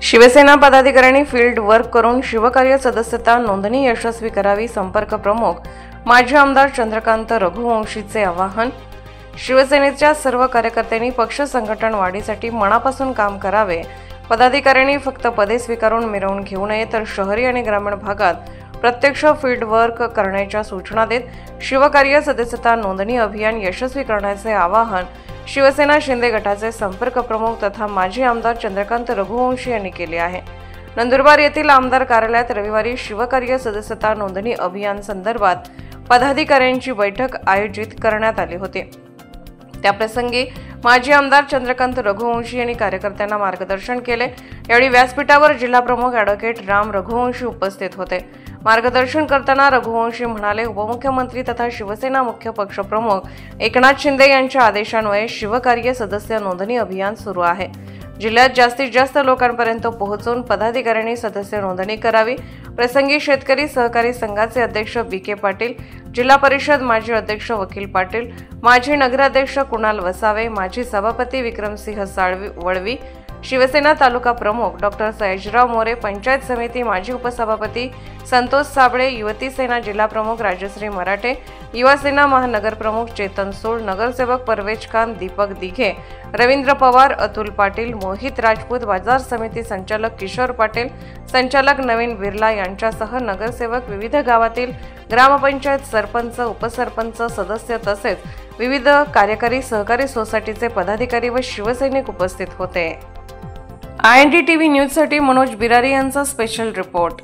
शिवसेना पदाधिकाऱ्यांनी field work करून शिवकार्य सदस्यता नोंदणी यशस्वी करावी. संपर्क प्रमुख माजी आमदार चंद्रकांत रघुवंशीचे आवाहन. शिवसेनेच्या सर्व कार्यकर्त्यांनी पक्ष संघटन वाढीसाठी मनापासून काम करावे. पदाधिकाऱ्यांनी फक्त पदे स्वीकारून मिरवून घेऊ नये, तर शहरी आणि ग्रामीण भागात प्रत्यक्ष फील्ड वर्क करण्याच्या सूचना देत शिवकार्य सदस्यता नोंदणी अभियान यशस्वी करण्याचे आवाहन शिवसेना शिंदे गटाचे संपर्क प्रमुख तथा माजी आमदार चंद्रकांत रघुवंशी यांनी केले आहे. नंदुरबार येथील आमदार कार्यालयात रविवारी शिवकार्य सदस्यता नोंदणी अभियान संदर्भात पदाधिकाऱ्यांची बैठक आयोजित करण्यात आली होती. त्याप्रसंगी माजी आमदार चंद्रकांत रघुवंशी यांनी कार्यकर्त्यांना मार्गदर्शन केले. यावेळी व्यासपीठावर जिल्हा प्रमुख ॲडव्होकेट राम रघुवंशी उपस्थित होते. मार्गदर्शन करताना रघुवंशी म्हणाले, उपमुख्यमंत्री तथा शिवसेना मुख्य पक्षप्रमुख एकनाथ शिंदे यांच्या आदेशान्वये शिवकार्य सदस्य नोंदणी अभियान सुरू आहे. जिल्ह्यात जास्तीत जास्त लोकांपर्यंत पोहोचून पदाधिकाऱ्यांनी सदस्य नोंदणी करावी. प्रसंगी शेतकरी सहकारी संघाचे अध्यक्ष बी.के. पाटील, जिल्हा परिषद माजी अध्यक्ष वकील पाटील, माजी नगराध्यक्ष कुणाल वसावे, माजी सभापती विक्रमसिंह वळवी, शिवसेना तालुका प्रमुख डॉक्टर सयाजीराव मोरे, पंचायत समिती माजी उपसभापती संतोष साबळे, युवती सेना जिल्हा प्रमुख राजश्री मराठे, युवा सेना महानगर प्रमुख चेतन सोळ, नगरसेवक परवेज खान, दीपक दिघे, रवींद्र पवार, अतुल पाटील, मोहित राजपूत, बाजार समिती संचालक किशोर पाटील, संचालक नवीन बिर्ला यांच्यासह नगरसेवक, विविध गावातील ग्रामपंचायत सरपंच, उपसरपंच, सदस्य तसेच विविध कार्यकारी सहकारी सोसायटीचे पदाधिकारी व शिवसैनिक उपस्थित होते. IND TV न्यूजसाठी मनोज बिरारी यांचा स्पेशल रिपोर्ट.